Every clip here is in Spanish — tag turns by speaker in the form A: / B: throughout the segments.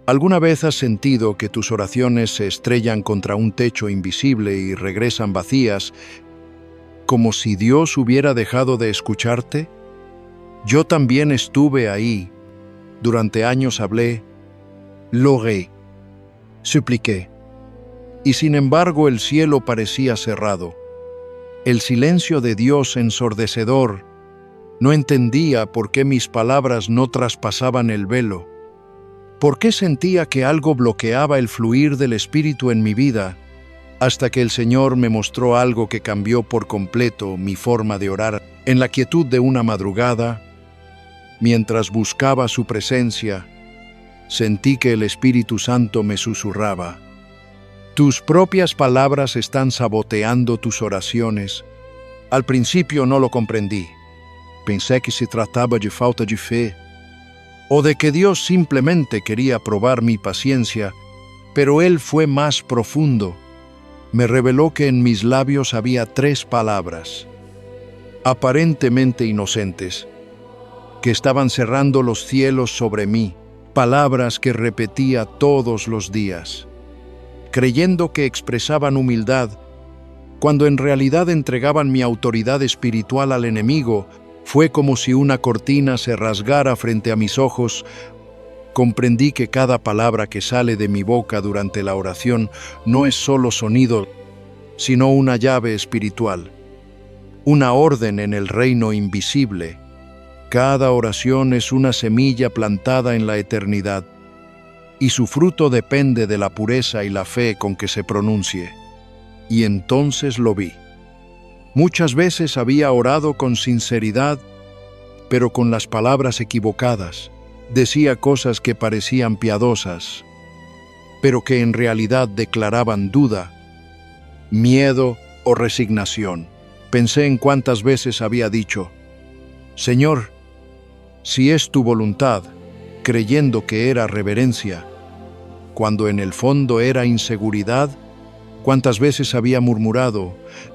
A: ¿Alguna vez has sentido que tus oraciones se estrellan contra un techo invisible y regresan vacías, como si Dios hubiera dejado de escucharte? Yo también estuve ahí. Durante años hablé, logré, supliqué. Y sin embargo el cielo parecía cerrado. El silencio de Dios ensordecedor. No entendía por qué mis palabras no traspasaban el velo. ¿Por qué sentía que algo bloqueaba el fluir del Espíritu en mi vida? Hasta que el Señor me mostró algo que cambió por completo mi forma de orar. En la quietud de una madrugada, mientras buscaba su presencia, sentí que el Espíritu Santo me susurraba: tus propias palabras están saboteando tus oraciones. Al principio no lo comprendí. Pensé que se trataba de falta de fe, o de que Dios simplemente quería probar mi paciencia, pero Él fue más profundo. Me reveló que en mis labios había 3 palabras, aparentemente inocentes, que estaban cerrando los cielos sobre mí, palabras que repetía todos los días, creyendo que expresaban humildad, cuando en realidad entregaban mi autoridad espiritual al enemigo. Fue como si una cortina se rasgara frente a mis ojos. Comprendí que cada palabra que sale de mi boca durante la oración no es solo sonido, sino una llave espiritual, una orden en el reino invisible. Cada oración es una semilla plantada en la eternidad, y su fruto depende de la pureza y la fe con que se pronuncie. Y entonces lo vi. Muchas veces había orado con sinceridad, pero con las palabras equivocadas. Decía cosas que parecían piadosas, pero que en realidad declaraban duda, miedo o resignación. Pensé en cuántas veces había dicho: Señor, si es tu voluntad, creyendo que era reverencia, cuando en el fondo era inseguridad. Cuántas veces había murmurado: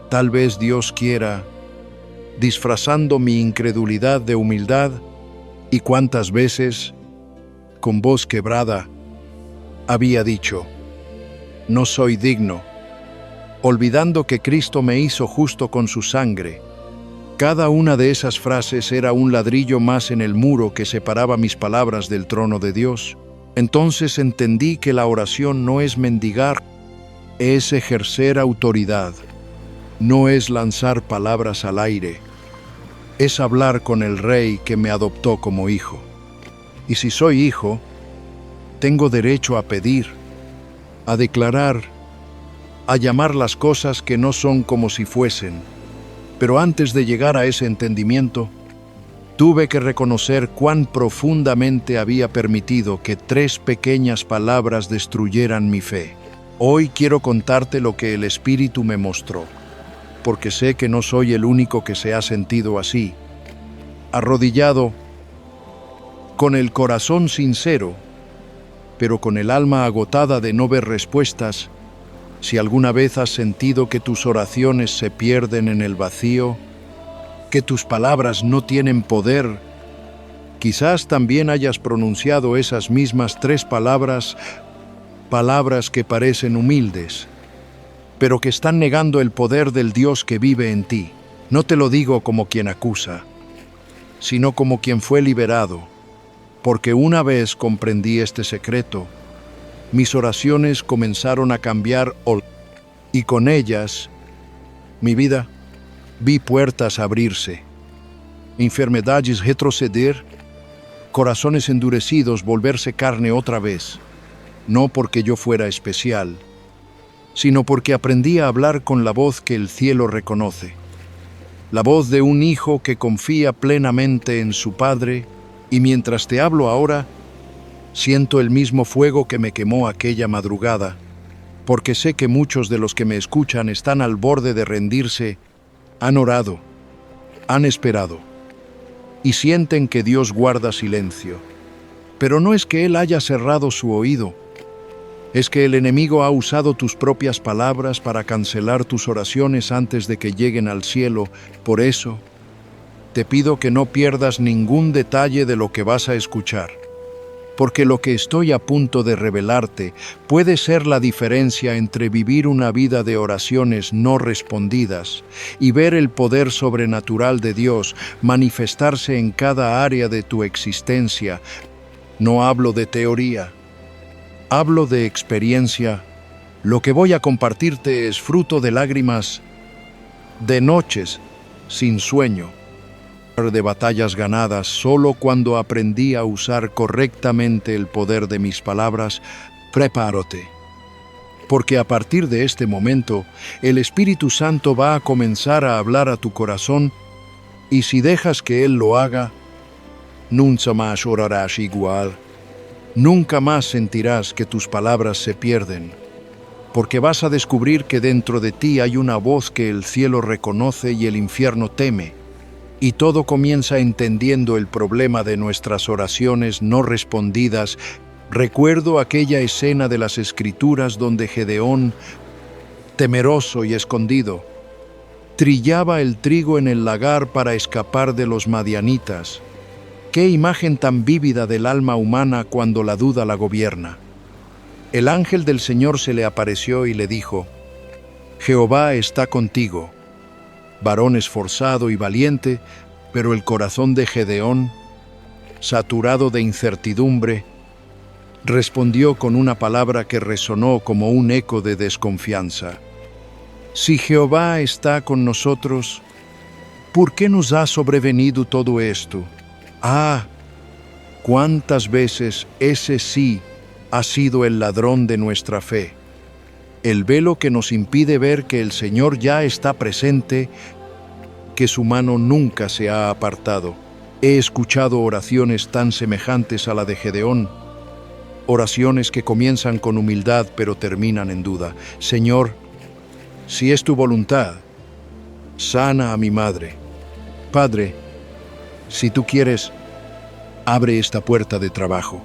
A: tal vez Dios quiera, disfrazando mi incredulidad de humildad. Y cuántas veces, con voz quebrada, había dicho: no soy digno, olvidando que Cristo me hizo justo con su sangre. Cada una de esas frases era un ladrillo más en el muro que separaba mis palabras del trono de Dios. Entonces entendí que la oración no es mendigar, es ejercer autoridad. No es lanzar palabras al aire, es hablar con el Rey que me adoptó como hijo. Y si soy hijo, tengo derecho a pedir, a declarar, a llamar las cosas que no son como si fuesen. Pero antes de llegar a ese entendimiento, tuve que reconocer cuán profundamente había permitido que 3 pequeñas palabras destruyeran mi fe. Hoy quiero contarte lo que el Espíritu me mostró, porque sé que no soy el único que se ha sentido así, arrodillado, con el corazón sincero, pero con el alma agotada de no ver respuestas. Si alguna vez has sentido que tus oraciones se pierden en el vacío, que tus palabras no tienen poder, quizás también hayas pronunciado esas mismas 3 palabras, palabras que parecen humildes, pero que están negando el poder del Dios que vive en ti. No te lo digo como quien acusa, sino como quien fue liberado, porque una vez comprendí este secreto, mis oraciones comenzaron a cambiar y con ellas, mi vida. Vi puertas abrirse, enfermedades retroceder, corazones endurecidos volverse carne otra vez, no porque yo fuera especial, sino porque aprendí a hablar con la voz que el cielo reconoce, la voz de un hijo que confía plenamente en su padre. Y mientras te hablo ahora, siento el mismo fuego que me quemó aquella madrugada, porque sé que muchos de los que me escuchan están al borde de rendirse. Han orado, han esperado, y sienten que Dios guarda silencio. Pero no es que Él haya cerrado su oído, es que el enemigo ha usado tus propias palabras para cancelar tus oraciones antes de que lleguen al cielo. Por eso, te pido que no pierdas ningún detalle de lo que vas a escuchar. porque lo que estoy a punto de revelarte puede ser la diferencia entre vivir una vida de oraciones no respondidas y ver el poder sobrenatural de Dios manifestarse en cada área de tu existencia. No hablo de teoría, hablo de experiencia. Lo que voy a compartirte es fruto de lágrimas, de noches sin sueño, de batallas ganadas solo cuando aprendí a usar correctamente el poder de mis palabras. Prepárate, porque a partir de este momento el Espíritu Santo va a comenzar a hablar a tu corazón, y si dejas que Él lo haga, nunca más orarás igual, nunca más sentirás que tus palabras se pierden, porque vas a descubrir que dentro de ti hay una voz que el cielo reconoce y el infierno teme. Y todo comienza entendiendo el problema de nuestras oraciones no respondidas. Recuerdo aquella escena de las Escrituras donde Gedeón, temeroso y escondido, trillaba el trigo en el lagar para escapar de los madianitas. Qué imagen tan vívida del alma humana cuando la duda la gobierna. El ángel del Señor se le apareció y le dijo: Jehová está contigo, varón esforzado y valiente. Pero el corazón de Gedeón, saturado de incertidumbre, respondió con una palabra que resonó como un eco de desconfianza. Si Jehová está con nosotros, ¿por qué nos ha sobrevenido todo esto? Ah, cuántas veces ese sí ha sido el ladrón de nuestra fe, el velo que nos impide ver que el Señor ya está presente, que su mano nunca se ha apartado. He escuchado oraciones tan semejantes a la de Gedeón, oraciones que comienzan con humildad pero terminan en duda. Señor, si es tu voluntad, sana a mi madre. Padre, si tú quieres, abre esta puerta de trabajo.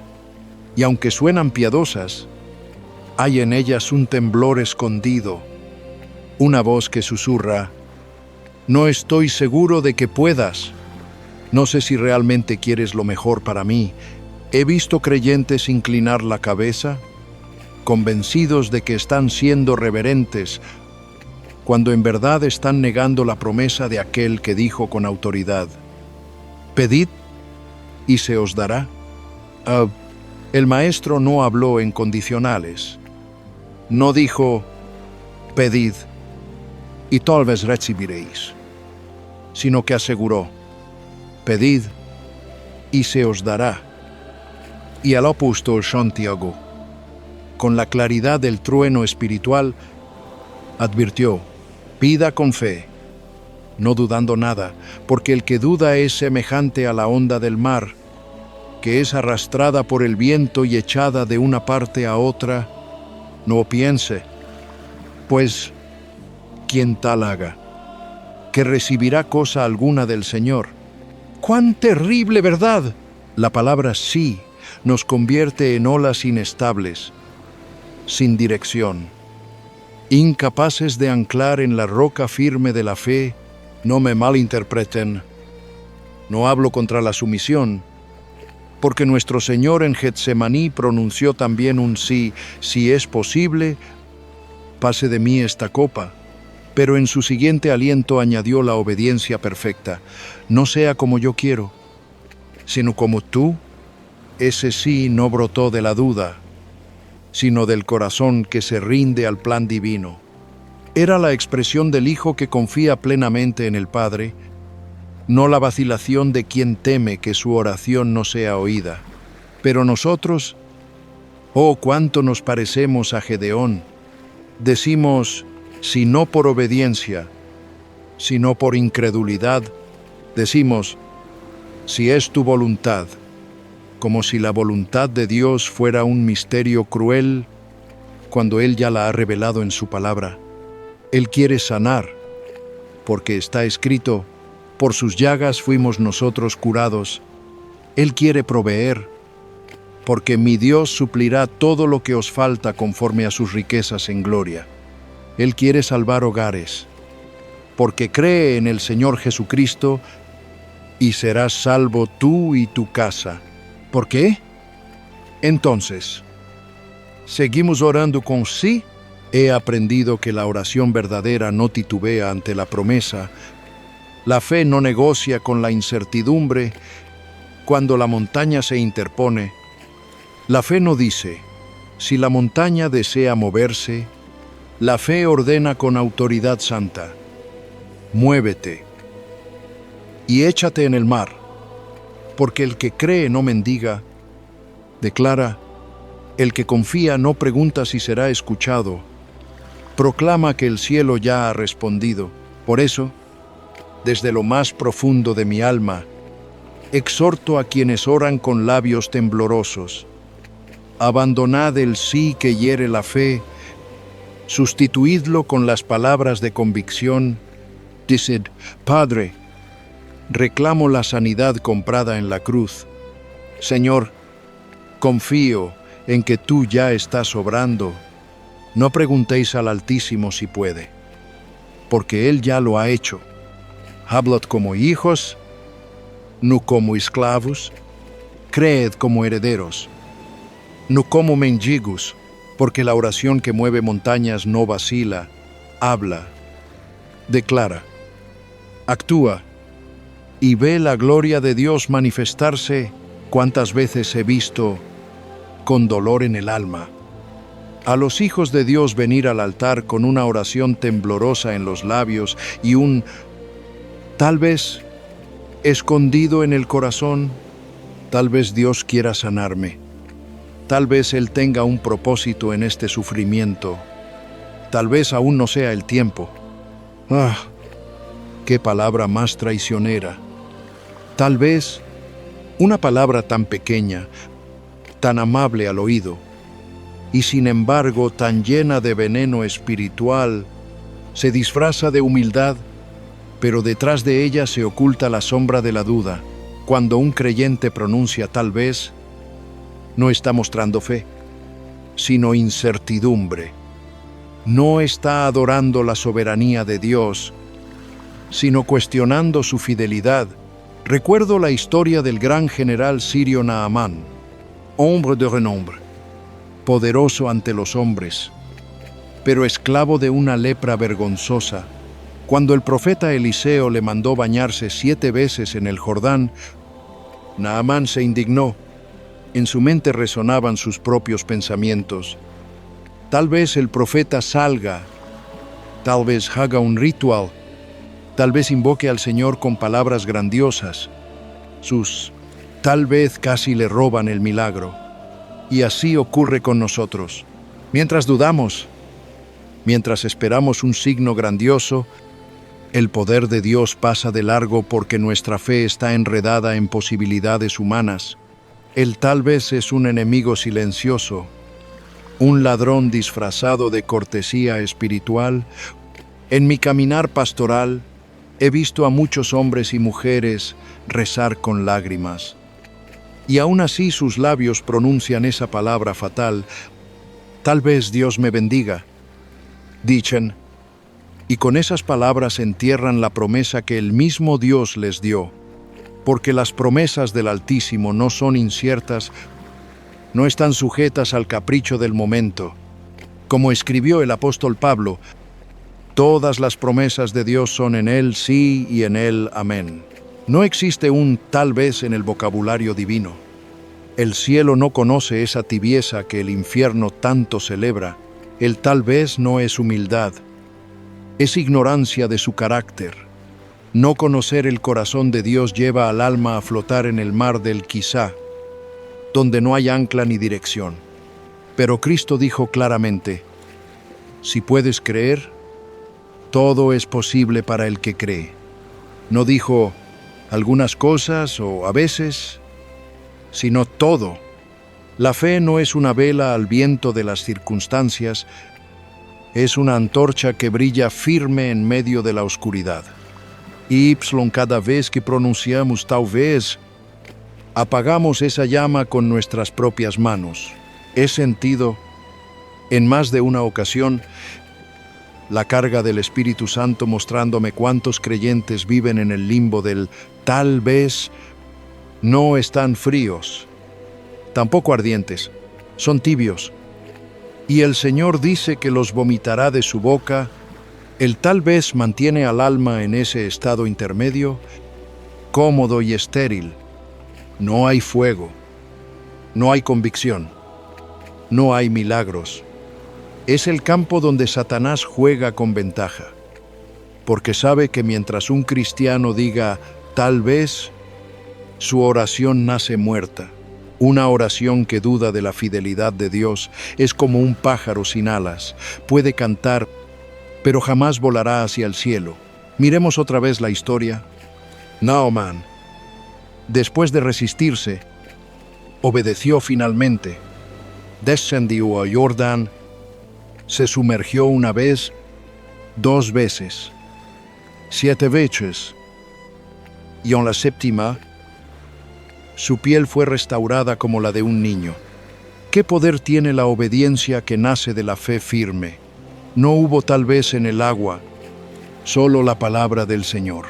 A: Y aunque suenan piadosas, hay en ellas un temblor escondido, una voz que susurra: no estoy seguro de que puedas. No sé si realmente quieres lo mejor para mí. He visto creyentes inclinar la cabeza, convencidos de que están siendo reverentes, cuando en verdad están negando la promesa de aquel que dijo con autoridad: pedid y se os dará. El maestro no habló en condicionales. No dijo: pedid y tal vez recibiréis, sino que aseguró: pedid y se os dará. Y el apóstol Santiago, con la claridad del trueno espiritual, advirtió: pida con fe, no dudando nada, porque el que duda es semejante a la onda del mar, que es arrastrada por el viento y echada de una parte a otra. No piense, pues, quien tal haga, que recibirá cosa alguna del Señor. ¡Cuán terrible verdad! La palabra sí nos convierte en olas inestables, sin dirección, incapaces de anclar en la roca firme de la fe. No me malinterpreten, no hablo contra la sumisión, porque nuestro Señor en Getsemaní pronunció también un sí: si es posible, pase de mí esta copa. Pero en su siguiente aliento añadió la obediencia perfecta: no sea como yo quiero, sino como tú. Ese sí no brotó de la duda, sino del corazón que se rinde al plan divino. Era la expresión del Hijo que confía plenamente en el Padre, no la vacilación de quien teme que su oración no sea oída. Pero nosotros, oh, cuánto nos parecemos a Gedeón. Decimos: si no por obediencia, sino por incredulidad. Decimos: si es tu voluntad, como si la voluntad de Dios fuera un misterio cruel, cuando Él ya la ha revelado en su palabra. Él quiere sanar, porque está escrito: por sus llagas fuimos nosotros curados. Él quiere proveer, porque mi Dios suplirá todo lo que os falta conforme a sus riquezas en gloria. Él quiere salvar hogares, porque cree en el Señor Jesucristo y serás salvo tú y tu casa. ¿Por qué? Entonces, ¿seguimos orando con sí? He aprendido que la oración verdadera no titubea ante la promesa. La fe no negocia con la incertidumbre cuando la montaña se interpone. La fe no dice, si la montaña desea moverse, la fe ordena con autoridad santa, muévete y échate en el mar, porque el que cree no mendiga, declara, el que confía no pregunta si será escuchado, proclama que el cielo ya ha respondido. Por eso, desde lo más profundo de mi alma, exhorto a quienes oran con labios temblorosos. Abandonad el sí que hiere la fe, sustituidlo con las palabras de convicción. Decid, Padre, reclamo la sanidad comprada en la cruz. Señor, confío en que tú ya estás obrando. No preguntéis al Altísimo si puede, porque Él ya lo ha hecho. Hablad como hijos, no como esclavos. Creed como herederos, no como mendigos, porque la oración que mueve montañas no vacila. Habla, declara, actúa y ve la gloria de Dios manifestarse. Cuántas veces he visto con dolor en el alma a los hijos de Dios venir al altar con una oración temblorosa en los labios y un tal vez escondido en el corazón. Tal vez Dios quiera sanarme. Tal vez Él tenga un propósito en este sufrimiento. Tal vez aún no sea el tiempo. ¡Ah! ¡Qué palabra más traicionera! Tal vez una palabra tan pequeña, tan amable al oído, y sin embargo tan llena de veneno espiritual, se disfraza de humildad, pero detrás de ella se oculta la sombra de la duda. Cuando un creyente pronuncia tal vez, no está mostrando fe, sino incertidumbre. No está adorando la soberanía de Dios, sino cuestionando su fidelidad. Recuerdo la historia del gran general sirio Naamán, hombre de renombre, poderoso ante los hombres, pero esclavo de una lepra vergonzosa. Cuando el profeta Eliseo le mandó bañarse 7 veces en el Jordán, Naamán se indignó. En su mente resonaban sus propios pensamientos. Tal vez el profeta salga, tal vez haga un ritual, tal vez invoque al Señor con palabras grandiosas. Sus tal vez casi le roban el milagro. Y así ocurre con nosotros. Mientras dudamos, mientras esperamos un signo grandioso, el poder de Dios pasa de largo porque nuestra fe está enredada en posibilidades humanas. Él tal vez es un enemigo silencioso, un ladrón disfrazado de cortesía espiritual. En mi caminar pastoral, he visto a muchos hombres y mujeres rezar con lágrimas. Y aún así sus labios pronuncian esa palabra fatal, tal vez Dios me bendiga. Dicen, y con esas palabras entierran la promesa que el mismo Dios les dio, porque las promesas del Altísimo no son inciertas, no están sujetas al capricho del momento. Como escribió el apóstol Pablo, todas las promesas de Dios son en Él sí y en Él amén. No existe un tal vez en el vocabulario divino. El cielo no conoce esa tibieza que el infierno tanto celebra. El tal vez no es humildad, es ignorancia de su carácter. No conocer el corazón de Dios lleva al alma a flotar en el mar del quizá, donde no hay ancla ni dirección. Pero Cristo dijo claramente, si puedes creer, todo es posible para el que cree. No dijo algunas cosas o a veces, sino todo. La fe no es una vela al viento de las circunstancias, es una antorcha que brilla firme en medio de la oscuridad. Y cada vez que pronunciamos tal vez, apagamos esa llama con nuestras propias manos. He sentido, en más de una ocasión, la carga del Espíritu Santo mostrándome cuántos creyentes viven en el limbo del tal vez. No están fríos, tampoco ardientes, son tibios. Y el Señor dice que los vomitará de su boca. El tal vez mantiene al alma en ese estado intermedio, cómodo y estéril. No hay fuego, no hay convicción, no hay milagros. Es el campo donde Satanás juega con ventaja, porque sabe que mientras un cristiano diga tal vez, su oración nace muerta. Una oración que duda de la fidelidad de Dios es como un pájaro sin alas. Puede cantar, pero jamás volará hacia el cielo. Miremos otra vez la historia. Naaman, después de resistirse, obedeció finalmente. Descendió a Jordán, se sumergió una vez, 2 veces, 7 veces, y en la séptima, su piel fue restaurada como la de un niño. ¿Qué poder tiene la obediencia que nace de la fe firme? No hubo tal vez en el agua, solo la palabra del Señor.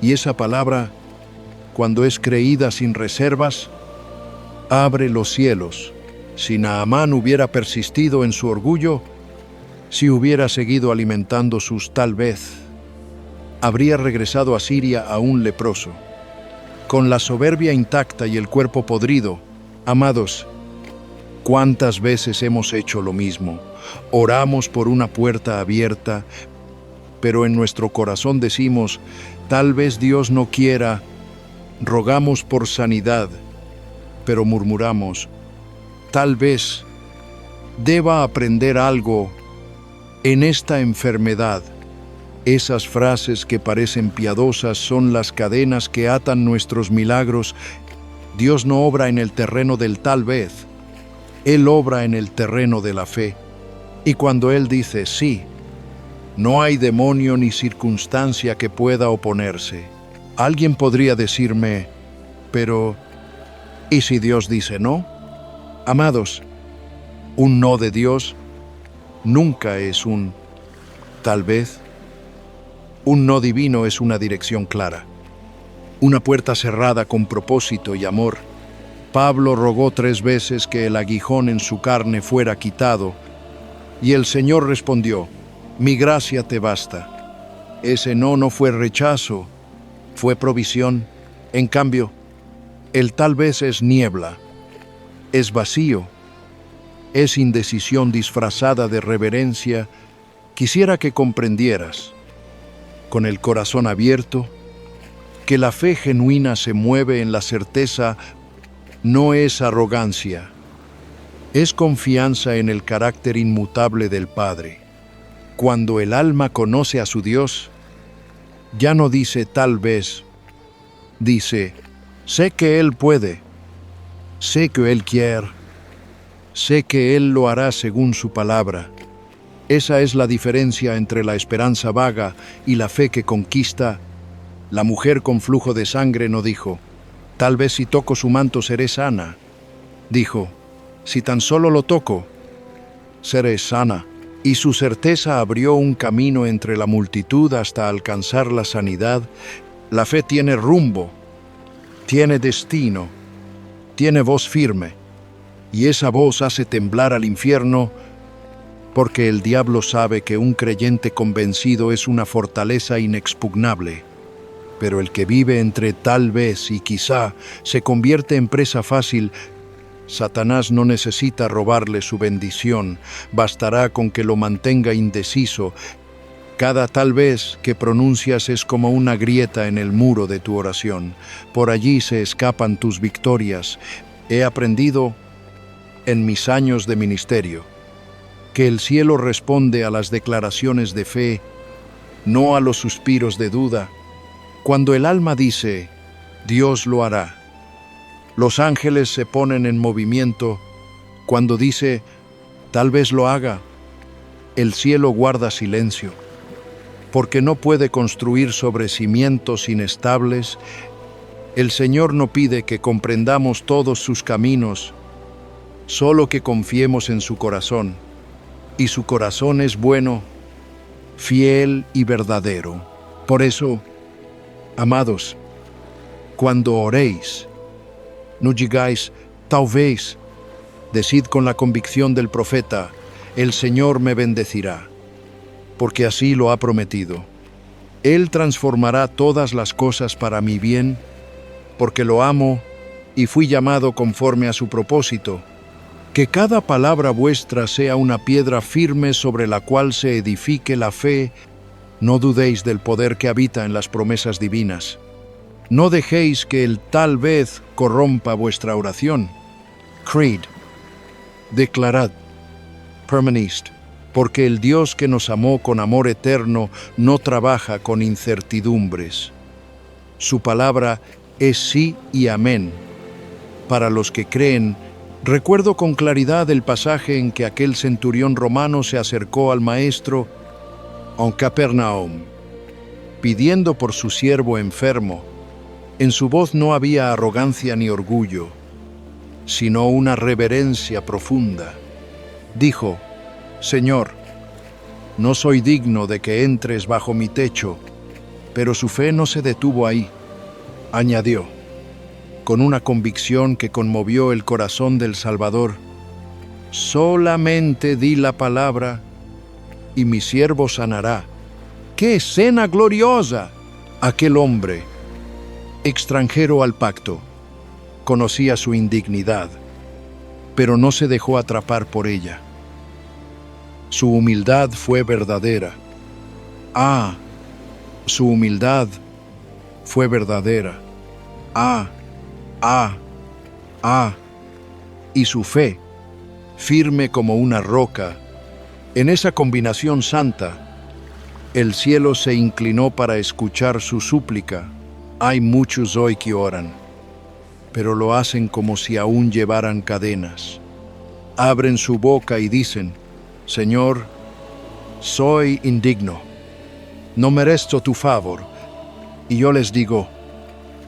A: Y esa palabra, cuando es creída sin reservas, abre los cielos. Si Naamán hubiera persistido en su orgullo, si hubiera seguido alimentando sus tal vez, habría regresado a Siria aún leproso, con la soberbia intacta y el cuerpo podrido. Amados, ¿cuántas veces hemos hecho lo mismo? Oramos por una puerta abierta, pero en nuestro corazón decimos, tal vez Dios no quiera. Rogamos por sanidad, pero murmuramos, tal vez deba aprender algo en esta enfermedad. Esas frases que parecen piadosas son las cadenas que atan nuestros milagros. Dios no obra en el terreno del tal vez, Él obra en el terreno de la fe. Y cuando Él dice sí, no hay demonio ni circunstancia que pueda oponerse. Alguien podría decirme, pero ¿y si Dios dice no? Amados, un no de Dios nunca es un tal vez. Un no divino es una dirección clara, una puerta cerrada con propósito y amor. Pablo rogó 3 veces que el aguijón en su carne fuera quitado, y el Señor respondió, mi gracia te basta. Ese no fue rechazo, fue provisión. En cambio, el tal vez es niebla, es vacío, es indecisión disfrazada de reverencia. Quisiera que comprendieras, con el corazón abierto, que la fe genuina se mueve en la certeza, no es arrogancia, es confianza en el carácter inmutable del Padre. Cuando el alma conoce a su Dios, ya no dice tal vez, dice, sé que Él puede, sé que Él quiere, sé que Él lo hará según su palabra. Esa es la diferencia entre la esperanza vaga y la fe que conquista. La mujer con flujo de sangre no dijo, tal vez si toco su manto seré sana. Dijo, si tan solo lo toco, seré sana. Y su certeza abrió un camino entre la multitud hasta alcanzar la sanidad. La fe tiene rumbo, tiene destino, tiene voz firme. Y esa voz hace temblar al infierno, porque el diablo sabe que un creyente convencido es una fortaleza inexpugnable. Pero el que vive entre tal vez y quizá se convierte en presa fácil. Satanás no necesita robarle su bendición, bastará con que lo mantenga indeciso. Cada tal vez que pronuncias es como una grieta en el muro de tu oración. Por allí se escapan tus victorias. He aprendido en mis años de ministerio que el cielo responde a las declaraciones de fe, no a los suspiros de duda. Cuando el alma dice, Dios lo hará, los ángeles se ponen en movimiento. Cuando dice, tal vez lo haga, el cielo guarda silencio, porque no puede construir sobre cimientos inestables. El Señor no pide que comprendamos todos sus caminos, solo que confiemos en su corazón. Y su corazón es bueno, fiel y verdadero. Por eso, amados, cuando oréis, no digáis, Tal vez, decid con la convicción del profeta, el Señor me bendecirá, porque así lo ha prometido. Él transformará todas las cosas para mi bien, porque lo amo y fui llamado conforme a su propósito. Que cada palabra vuestra sea una piedra firme sobre la cual se edifique la fe. No dudéis del poder que habita en las promesas divinas. No dejéis que el tal vez corrompa vuestra oración. Creed. Declarad. Permanist. Porque el Dios que nos amó con amor eterno no trabaja con incertidumbres. Su palabra es sí y amén. Para los que creen, recuerdo con claridad el pasaje en que aquel centurión romano se acercó al maestro en Capernaum, pidiendo por su siervo enfermo. En su voz no había arrogancia ni orgullo, sino una reverencia profunda. Dijo: Señor, no soy digno de que entres bajo mi techo, pero su fe no se detuvo ahí. Añadió, con una convicción que conmovió el corazón del Salvador: solamente di la palabra y mi siervo sanará. ¡Qué escena gloriosa! Aquel hombre, extranjero al pacto, conocía su indignidad, pero no se dejó atrapar por ella. Su humildad fue verdadera. Su humildad fue verdadera. Y su fe, firme como una roca. En esa combinación santa, el cielo se inclinó para escuchar su súplica. Hay muchos hoy que oran, pero lo hacen como si aún llevaran cadenas. Abren su boca y dicen: Señor, soy indigno, no merezco tu favor. Y yo les digo,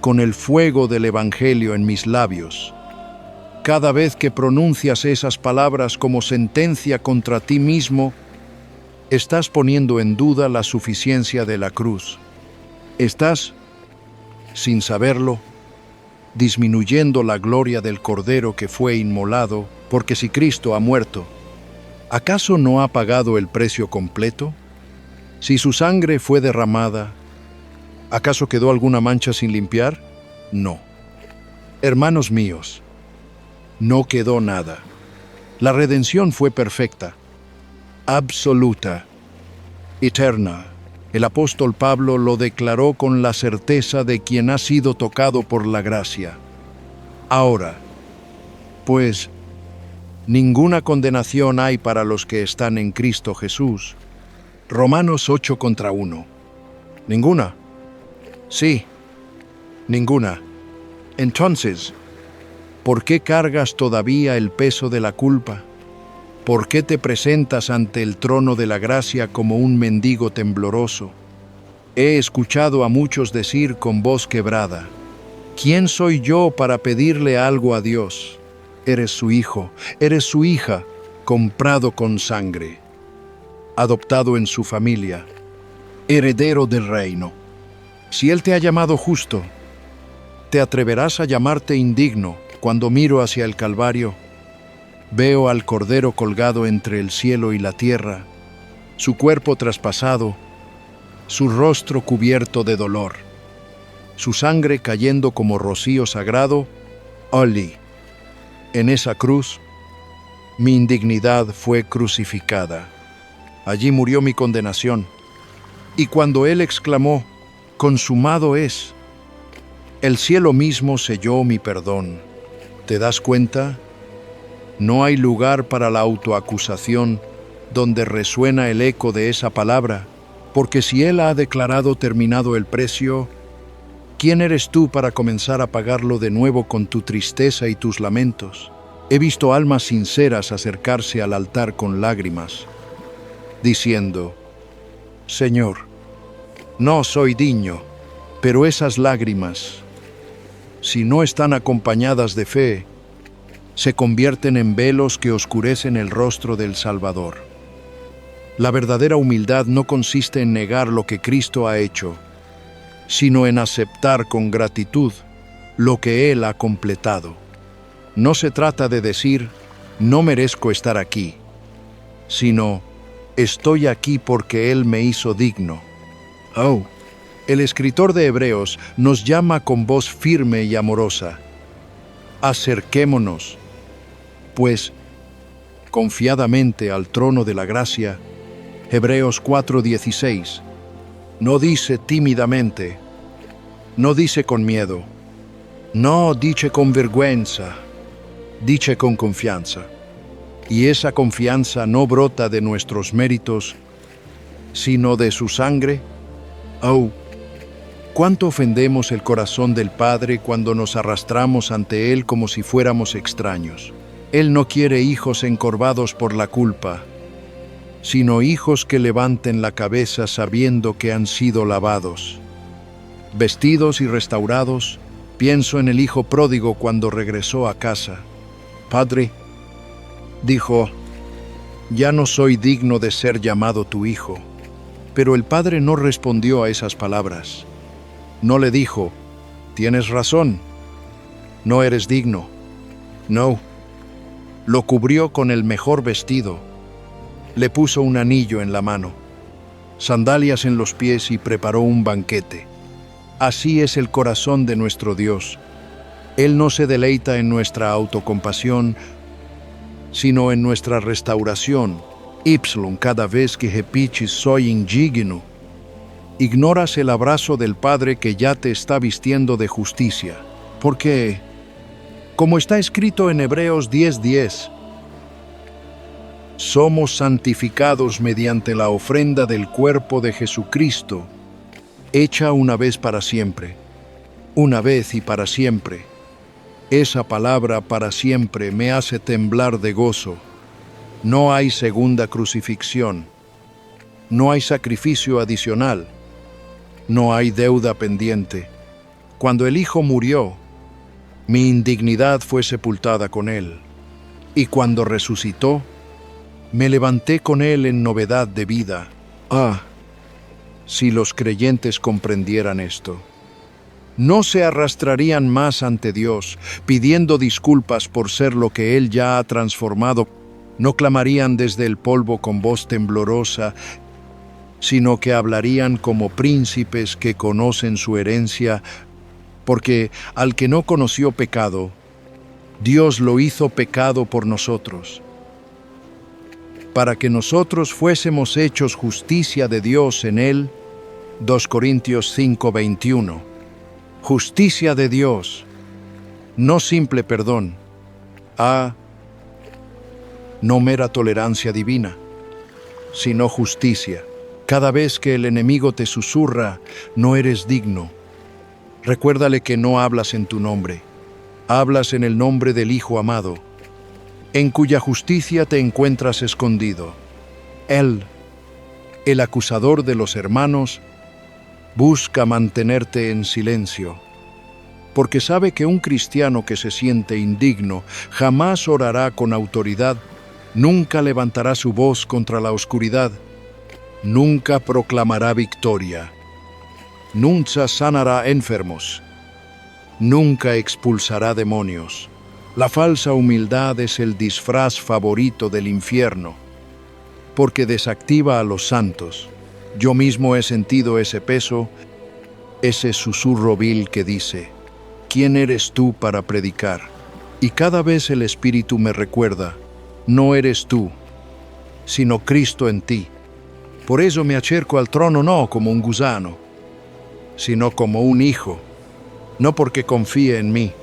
A: con el fuego del Evangelio en mis labios, cada vez que pronuncias esas palabras como sentencia contra ti mismo, estás poniendo en duda la suficiencia de la cruz. Estás, sin saberlo, disminuyendo la gloria del Cordero que fue inmolado, porque si Cristo ha muerto, ¿acaso no ha pagado el precio completo? Si su sangre fue derramada, ¿acaso quedó alguna mancha sin limpiar? No. Hermanos míos, no quedó nada. La redención fue perfecta, absoluta, eterna. El apóstol Pablo lo declaró con la certeza de quien ha sido tocado por la gracia. Ahora, pues, ninguna condenación hay para los que están en Cristo Jesús. Romanos 8:1. ¿Ninguna? Sí, ninguna. Entonces, ¿por qué cargas todavía el peso de la culpa? ¿Por qué te presentas ante el trono de la gracia como un mendigo tembloroso? He escuchado a muchos decir con voz quebrada: ¿quién soy yo para pedirle algo a Dios? Eres su hijo, eres su hija, comprado con sangre, adoptado en su familia, heredero del reino. Si Él te ha llamado justo, ¿te atreverás a llamarte indigno? Cuando miro hacia el Calvario, veo al Cordero colgado entre el cielo y la tierra, su cuerpo traspasado, su rostro cubierto de dolor, su sangre cayendo como rocío sagrado. Oli. En esa cruz, mi indignidad fue crucificada. Allí murió mi condenación. Y cuando Él exclamó: consumado es, el cielo mismo selló mi perdón. ¿Te das cuenta? No hay lugar para la autoacusación donde resuena el eco de esa palabra, porque si Él ha declarado terminado el precio, ¿quién eres tú para comenzar a pagarlo de nuevo con tu tristeza y tus lamentos? He visto almas sinceras acercarse al altar con lágrimas, diciendo: Señor, no soy digno, pero esas lágrimas, si no están acompañadas de fe, se convierten en velos que oscurecen el rostro del Salvador. La verdadera humildad no consiste en negar lo que Cristo ha hecho, sino en aceptar con gratitud lo que Él ha completado. No se trata de decir, no merezco estar aquí, sino, estoy aquí porque Él me hizo digno. Oh, el escritor de Hebreos nos llama con voz firme y amorosa. Acerquémonos, pues, confiadamente al trono de la gracia. Hebreos 4:16. No dice tímidamente, no dice con miedo, no dice con vergüenza, dice con confianza. Y esa confianza no brota de nuestros méritos, sino de su sangre. Oh, cuánto ofendemos el corazón del Padre cuando nos arrastramos ante Él como si fuéramos extraños. Él no quiere hijos encorvados por la culpa, sino hijos que levanten la cabeza sabiendo que han sido lavados. Vestidos y restaurados, pienso en el hijo pródigo cuando regresó a casa. Padre, dijo, ya no soy digno de ser llamado tu hijo. Pero el padre no respondió a esas palabras. No le dijo, tienes razón, no eres digno. No, lo cubrió con el mejor vestido, le puso un anillo en la mano, sandalias en los pies y preparó un banquete. Así es el corazón de nuestro Dios. Él no se deleita en nuestra autocompasión, sino en nuestra restauración. Ypsilon, cada vez que repites soy indigno, ignoras el abrazo del Padre que ya te está vistiendo de justicia. Porque, como está escrito en Hebreos 10:10, somos santificados mediante la ofrenda del cuerpo de Jesucristo, hecha una vez para siempre, una vez y para siempre. Esa palabra para siempre me hace temblar de gozo. No hay segunda crucifixión, no hay sacrificio adicional, no hay deuda pendiente. Cuando el Hijo murió, mi indignidad fue sepultada con Él, y cuando resucitó, me levanté con Él en novedad de vida. Ah, si los creyentes comprendieran esto, no se arrastrarían más ante Dios, pidiendo disculpas por ser lo que Él ya ha transformado. No clamarían desde el polvo con voz temblorosa, sino que hablarían como príncipes que conocen su herencia, porque al que no conoció pecado, Dios lo hizo pecado por nosotros, para que nosotros fuésemos hechos justicia de Dios en Él. 2 Corintios 5:21. Justicia de Dios, no simple perdón. No mera tolerancia divina, sino justicia. Cada vez que el enemigo te susurra, no eres digno, recuérdale que no hablas en tu nombre, hablas en el nombre del Hijo amado, en cuya justicia te encuentras escondido. Él, el acusador de los hermanos, busca mantenerte en silencio, porque sabe que un cristiano que se siente indigno jamás orará con autoridad, nunca levantará su voz contra la oscuridad, nunca proclamará victoria, nunca sanará enfermos, nunca expulsará demonios. La falsa humildad es el disfraz favorito del infierno, porque desactiva a los santos. Yo mismo he sentido ese peso, ese susurro vil que dice, ¿quién eres tú para predicar? Y cada vez el Espíritu me recuerda, no eres tú, sino Cristo en ti. Por eso me acerco al trono no como un gusano, sino como un hijo, no porque confíe en mí,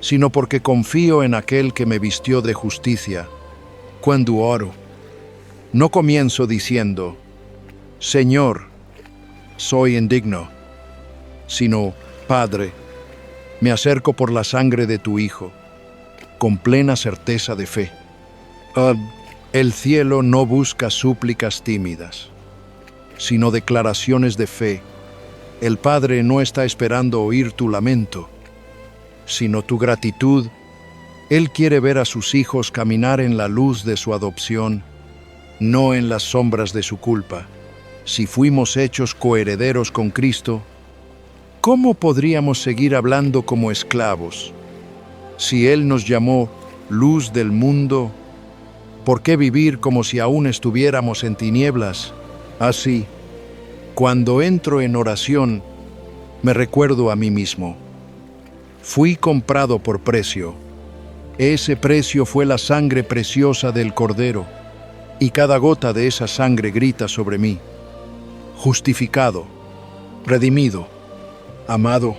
A: sino porque confío en aquel que me vistió de justicia. Cuando oro, no comienzo diciendo, Señor, soy indigno, sino, Padre, me acerco por la sangre de tu Hijo, con plena certeza de fe. El cielo no busca súplicas tímidas, sino declaraciones de fe. El Padre no está esperando oír tu lamento, sino tu gratitud. Él quiere ver a sus hijos caminar en la luz de su adopción, no en las sombras de su culpa. Si fuimos hechos coherederos con Cristo, ¿cómo podríamos seguir hablando como esclavos? Si Él nos llamó luz del mundo, ¿por qué vivir como si aún estuviéramos en tinieblas? Así, cuando entro en oración, me recuerdo a mí mismo. Fui comprado por precio. Ese precio fue la sangre preciosa del Cordero, y cada gota de esa sangre grita sobre mí: justificado, redimido, amado.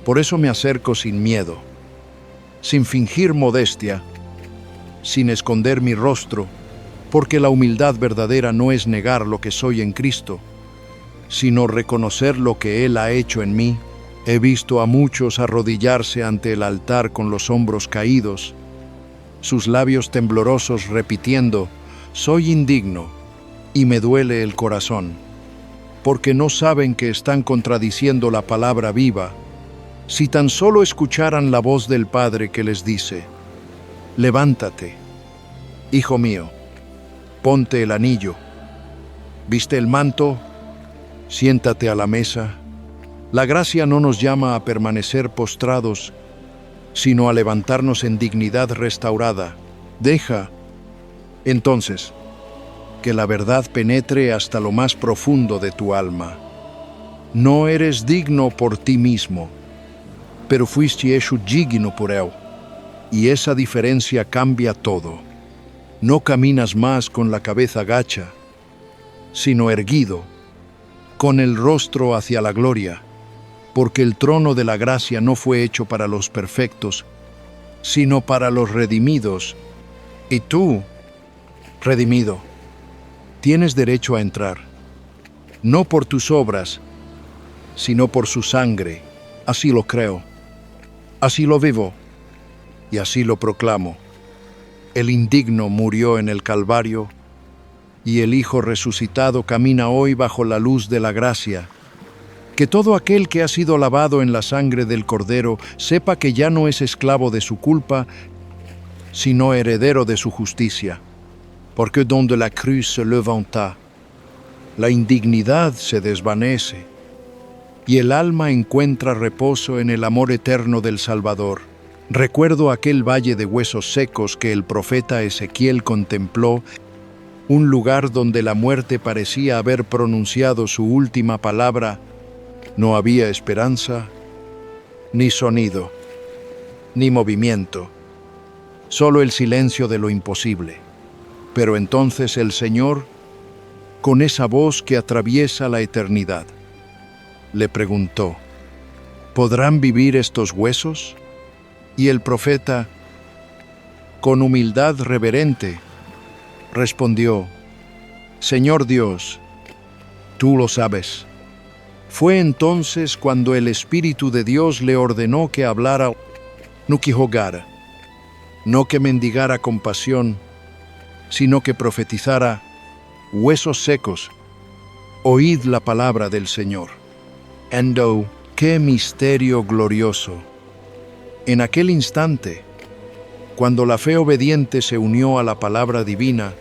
A: Por eso me acerco sin miedo, sin fingir modestia, sin esconder mi rostro, porque la humildad verdadera no es negar lo que soy en Cristo, sino reconocer lo que Él ha hecho en mí. He visto a muchos arrodillarse ante el altar con los hombros caídos, sus labios temblorosos repitiendo: soy indigno, y me duele el corazón, porque no saben que están contradiciendo la palabra viva. Si tan solo escucharan la voz del Padre que les dice: levántate, hijo mío, ponte el anillo, viste el manto, siéntate a la mesa. La gracia no nos llama a permanecer postrados, sino a levantarnos en dignidad restaurada. Deja, entonces, que la verdad penetre hasta lo más profundo de tu alma. No eres digno por ti mismo, pero fuiste hecho digno por Él, y esa diferencia cambia todo. No caminas más con la cabeza gacha, sino erguido, con el rostro hacia la gloria, porque el trono de la gracia no fue hecho para los perfectos, sino para los redimidos. Y tú, redimido, tienes derecho a entrar, no por tus obras, sino por su sangre. Así lo creo, así lo vivo, y así lo proclamo. El indigno murió en el Calvario, y el Hijo resucitado camina hoy bajo la luz de la gracia. Que todo aquel que ha sido lavado en la sangre del Cordero sepa que ya no es esclavo de su culpa, sino heredero de su justicia. Porque donde la cruz se levanta, la indignidad se desvanece, y el alma encuentra reposo en el amor eterno del Salvador. Recuerdo aquel valle de huesos secos que el profeta Ezequiel contempló, un lugar donde la muerte parecía haber pronunciado su última palabra. No había esperanza, ni sonido, ni movimiento, solo el silencio de lo imposible. Pero entonces el Señor, con esa voz que atraviesa la eternidad, le preguntó: ¿podrán vivir estos huesos? Y el profeta, con humildad reverente, respondió: Señor Dios, tú lo sabes. Fue entonces cuando el Espíritu de Dios le ordenó que hablara, no que rogara, no que mendigara compasión, sino que profetizara: huesos secos, oíd la palabra del Señor. Oh, qué misterio glorioso. En aquel instante, cuando la fe obediente se unió a la palabra divina,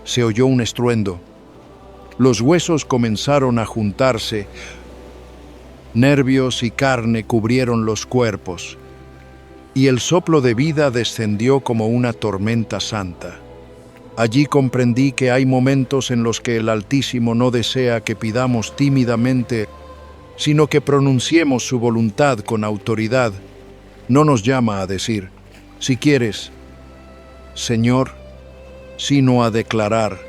A: se oyó un estruendo. Los huesos comenzaron a juntarse, nervios y carne cubrieron los cuerpos, y el soplo de vida descendió como una tormenta santa. Allí comprendí que hay momentos en los que el Altísimo no desea que pidamos tímidamente, sino que pronunciemos su voluntad con autoridad. No nos llama a decir: si quieres, Señor, sino a declarar: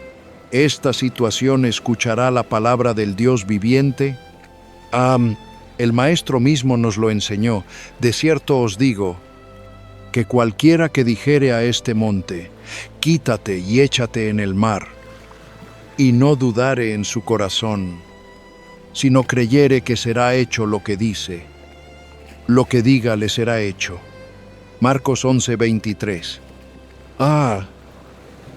A: esta situación escuchará la palabra del Dios viviente. El Maestro mismo nos lo enseñó. De cierto os digo, que cualquiera que dijere a este monte: quítate y échate en el mar, y no dudare en su corazón, sino creyere que será hecho lo que dice, lo que diga le será hecho. Marcos 11:23.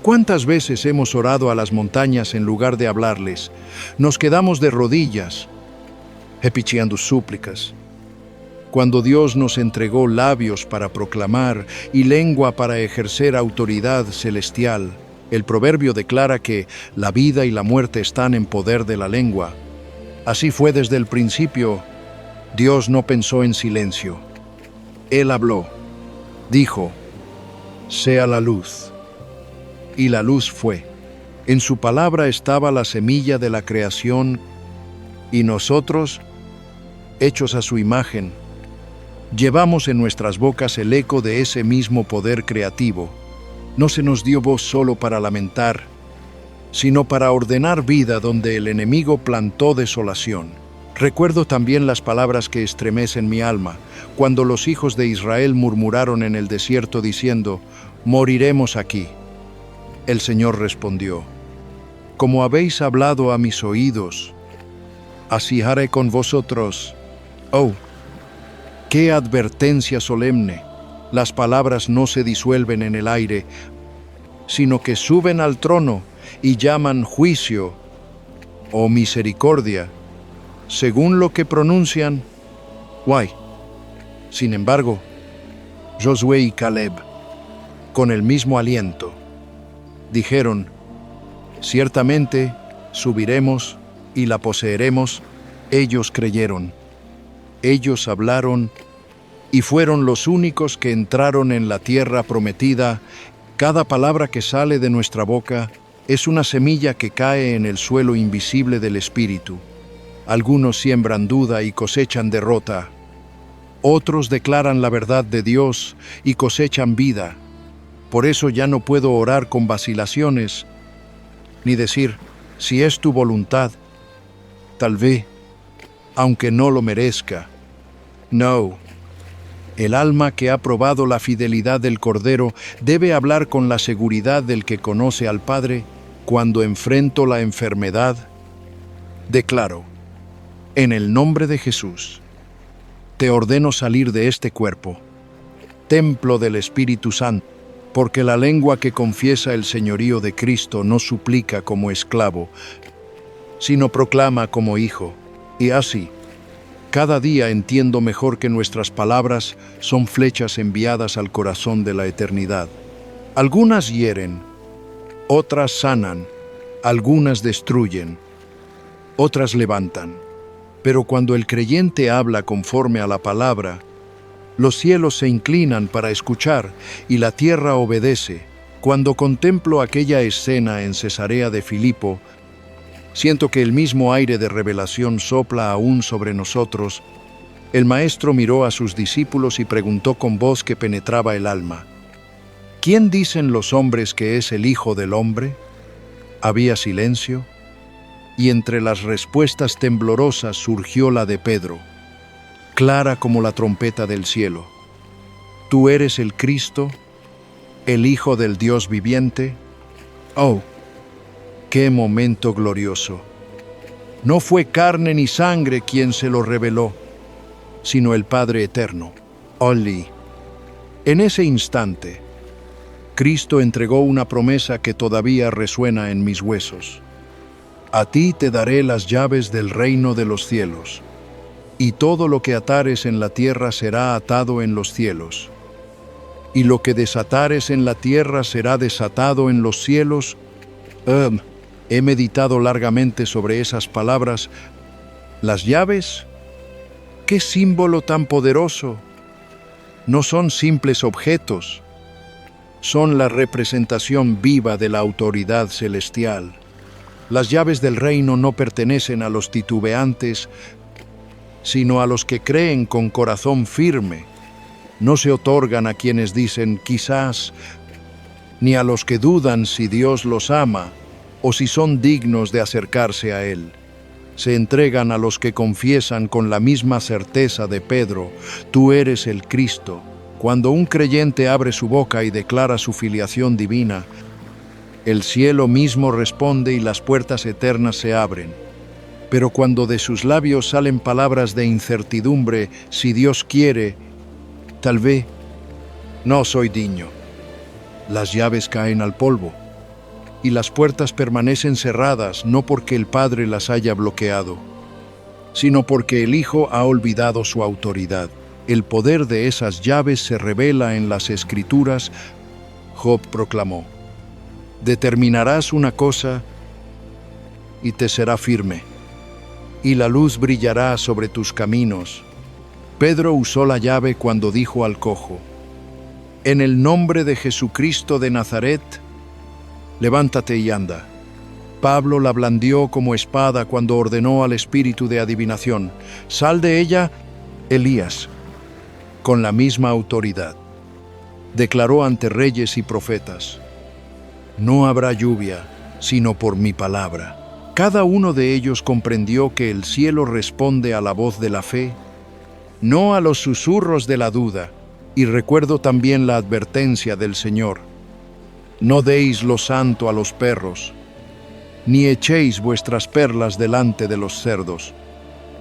A: ¿Cuántas veces hemos orado a las montañas en lugar de hablarles? Nos quedamos de rodillas, repitiendo súplicas, cuando Dios nos entregó labios para proclamar y lengua para ejercer autoridad celestial. El proverbio declara que la vida y la muerte están en poder de la lengua. Así fue desde el principio. Dios no pensó en silencio. Él habló, Dijo: sea la luz. Y la luz fue. En su palabra estaba la semilla de la creación, y nosotros, hechos a su imagen, llevamos en nuestras bocas el eco de ese mismo poder creativo. No se nos dio voz solo para lamentar, sino para ordenar vida donde el enemigo plantó desolación. Recuerdo también las palabras que estremecen mi alma, cuando los hijos de Israel murmuraron en el desierto diciendo: moriremos aquí. El Señor respondió: como habéis hablado a mis oídos, así haré con vosotros. Oh, qué advertencia solemne. Las palabras no se disuelven en el aire, sino que suben al trono y llaman juicio o misericordia, según lo que pronuncian. Guay. Sin embargo, Josué y Caleb, con el mismo aliento, dijeron: ciertamente subiremos y la poseeremos. Ellos creyeron. Ellos hablaron y fueron los únicos que entraron en la tierra prometida. Cada palabra que sale de nuestra boca es una semilla que cae en el suelo invisible del Espíritu. Algunos siembran duda y cosechan derrota. Otros declaran la verdad de Dios y cosechan vida. Por eso ya no puedo orar con vacilaciones, ni decir: si es tu voluntad, tal vez, aunque no lo merezca. No. El alma que ha probado la fidelidad del Cordero debe hablar con la seguridad del que conoce al Padre. Cuando enfrento la enfermedad, declaro: en el nombre de Jesús, te ordeno salir de este cuerpo, templo del Espíritu Santo, porque la lengua que confiesa el señorío de Cristo no suplica como esclavo, sino proclama como hijo. Y así, cada día entiendo mejor que nuestras palabras son flechas enviadas al corazón de la eternidad. Algunas hieren, otras sanan, algunas destruyen, otras levantan. Pero cuando el creyente habla conforme a la palabra, los cielos se inclinan para escuchar y la tierra obedece. Cuando contemplo aquella escena en Cesarea de Filipo, siento que el mismo aire de revelación sopla aún sobre nosotros. El maestro miró a sus discípulos y preguntó con voz que penetraba el alma: ¿quién dicen los hombres que es el Hijo del Hombre? Había silencio, y entre las respuestas temblorosas surgió la de Pedro, clara como la trompeta del cielo: ¿tú eres el Cristo, el Hijo del Dios viviente? Oh, qué momento glorioso. No fue carne ni sangre quien se lo reveló, sino el Padre Eterno. Oli. En ese instante, Cristo entregó una promesa que todavía resuena en mis huesos: a ti te daré las llaves del reino de los cielos, y todo lo que atares en la tierra será atado en los cielos, y lo que desatares en la tierra será desatado en los cielos. He meditado largamente sobre esas palabras. Las llaves, qué símbolo tan poderoso. No son simples objetos, son la representación viva de la autoridad celestial. Las llaves del reino no pertenecen a los titubeantes, sino a los que creen con corazón firme. No se otorgan a quienes dicen quizás, ni a los que dudan si Dios los ama o si son dignos de acercarse a Él. Se entregan a los que confiesan con la misma certeza de Pedro: tú eres el Cristo. Cuando un creyente abre su boca y declara su filiación divina, el cielo mismo responde y las puertas eternas se abren. Pero cuando de sus labios salen palabras de incertidumbre: si Dios quiere, tal vez, no soy digno, las llaves caen al polvo y las puertas permanecen cerradas, no porque el Padre las haya bloqueado, sino porque el Hijo ha olvidado su autoridad. El poder de esas llaves se revela en las Escrituras. Job proclamó: determinarás una cosa y te será firme, y la luz brillará sobre tus caminos. Pedro usó la llave cuando dijo al cojo: En el nombre de Jesucristo de Nazaret, levántate y anda. Pablo la blandió como espada cuando ordenó al espíritu de adivinación: sal de ella, Elías. Con la misma autoridad, declaró ante reyes y profetas: no habrá lluvia, sino por mi palabra. Cada uno de ellos comprendió que el cielo responde a la voz de la fe, no a los susurros de la duda. Y recuerdo también la advertencia del Señor: no deis lo santo a los perros, ni echéis vuestras perlas delante de los cerdos.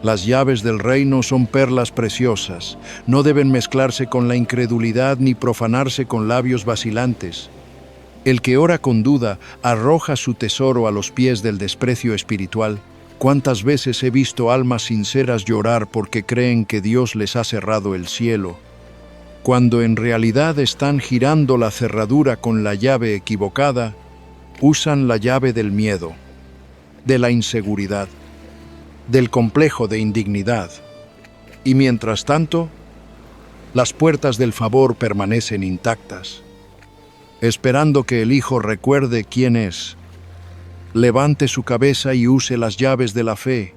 A: Las llaves del reino son perlas preciosas, no deben mezclarse con la incredulidad ni profanarse con labios vacilantes. El que ora con duda arroja su tesoro a los pies del desprecio espiritual. ¿Cuántas veces he visto almas sinceras llorar porque creen que Dios les ha cerrado el cielo, cuando en realidad están girando la cerradura con la llave equivocada? Usan la llave del miedo, de la inseguridad, del complejo de indignidad. Y mientras tanto, las puertas del favor permanecen intactas, esperando que el Hijo recuerde quién es, levante su cabeza y use las llaves de la fe,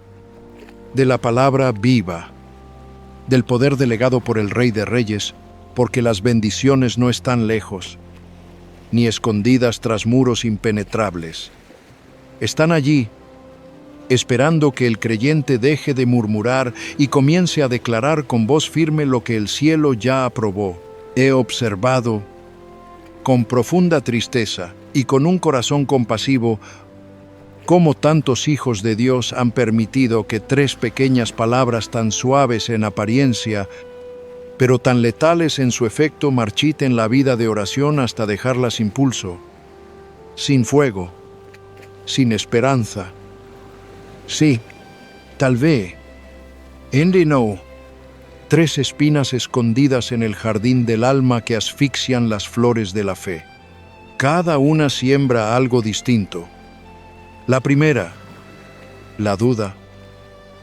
A: de la palabra viva, del poder delegado por el Rey de Reyes, porque las bendiciones no están lejos, ni escondidas tras muros impenetrables. Están allí, esperando que el creyente deje de murmurar y comience a declarar con voz firme lo que el cielo ya aprobó. He observado, con profunda tristeza y con un corazón compasivo, cómo tantos hijos de Dios han permitido que 3 pequeñas palabras tan suaves en apariencia, pero tan letales en su efecto, marchiten la vida de oración hasta dejarla sin pulso, sin fuego, sin esperanza. Sí, tal vez, Henry no, 3 espinas escondidas en el jardín del alma que asfixian las flores de la fe. Cada una siembra algo distinto. La primera, la duda.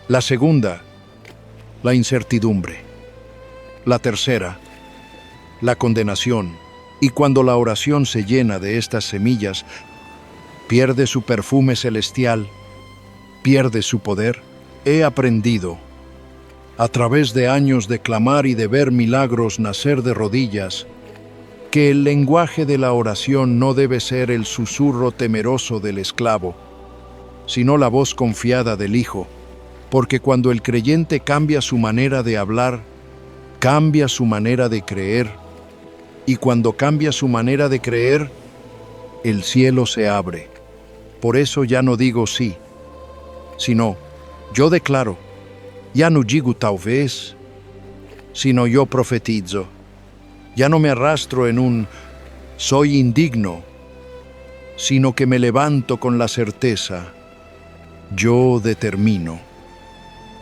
A: La segunda, la incertidumbre. La tercera, la condenación. Y cuando la oración se llena de estas semillas, pierde su perfume celestial, pierde su poder. He aprendido, a través de años de clamar y de ver milagros nacer de rodillas, que el lenguaje de la oración no debe ser el susurro temeroso del esclavo, sino la voz confiada del Hijo, porque cuando el creyente cambia su manera de hablar, cambia su manera de creer, y cuando cambia su manera de creer, el cielo se abre. Por eso ya no digo sí, sino yo declaro. Ya no digo tal vez, sino yo profetizo. Ya no me arrastro en un soy indigno, sino que me levanto con la certeza, yo determino.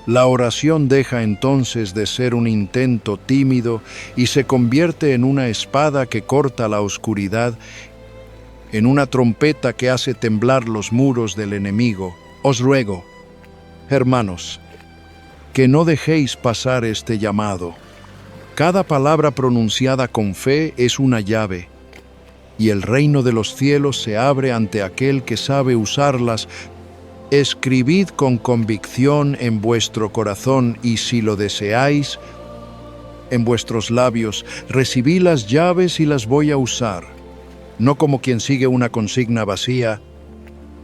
A: La oración deja entonces de ser un intento tímido y se convierte en una espada que corta la oscuridad, en una trompeta que hace temblar los muros del enemigo. Os ruego, hermanos, que no dejéis pasar este llamado. Cada palabra pronunciada con fe es una llave, y el reino de los cielos se abre ante aquel que sabe usarlas. Escribid con convicción en vuestro corazón y, si lo deseáis, en vuestros labios: recibí las llaves y las voy a usar, no como quien sigue una consigna vacía,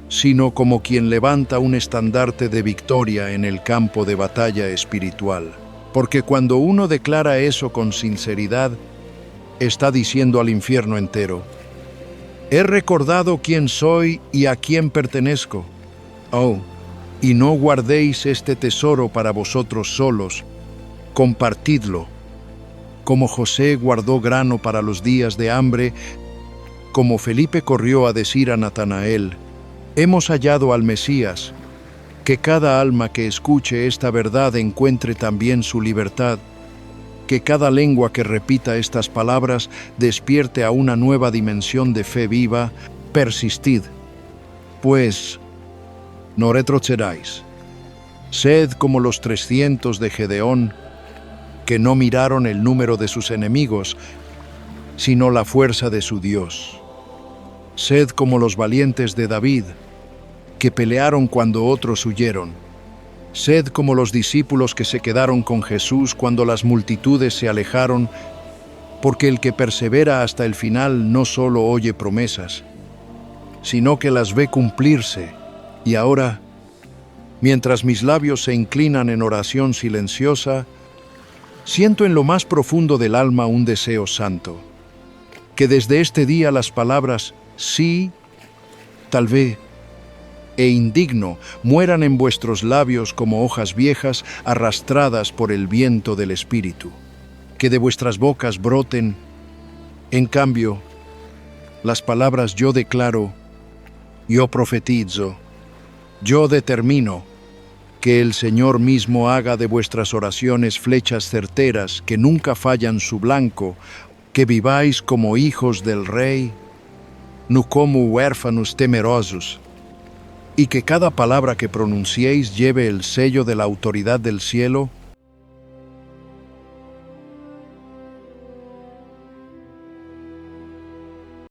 A: sino como quien levanta un estandarte de victoria en el campo de batalla espiritual. Porque cuando uno declara eso con sinceridad, está diciendo al infierno entero: he recordado quién soy y a quién pertenezco. Oh, y no guardéis este tesoro para vosotros solos, compartidlo. Como José guardó grano para los días de hambre, como Felipe corrió a decir a Natanael: hemos hallado al Mesías. Que cada alma que escuche esta verdad encuentre también su libertad. Que cada lengua que repita estas palabras despierte a una nueva dimensión de fe viva. Persistid, pues, no retrocedáis. Sed como los 300 de Gedeón, que no miraron el número de sus enemigos, sino la fuerza de su Dios. Sed como los valientes de David, que pelearon cuando otros huyeron. Sed como los discípulos que se quedaron con Jesús cuando las multitudes se alejaron, porque el que persevera hasta el final no solo oye promesas, sino que las ve cumplirse. Y ahora, mientras mis labios se inclinan en oración silenciosa, siento en lo más profundo del alma un deseo santo, que desde este día las palabras sí, tal vez, e indigno mueran en vuestros labios como hojas viejas arrastradas por el viento del Espíritu, que de vuestras bocas broten, en cambio, las palabras yo declaro, yo profetizo, yo determino, que el Señor mismo haga de vuestras oraciones flechas certeras que nunca fallan su blanco, que viváis como hijos del Rey, no como huérfanos temerosos, y que cada palabra que pronunciéis lleve el sello de la autoridad del cielo,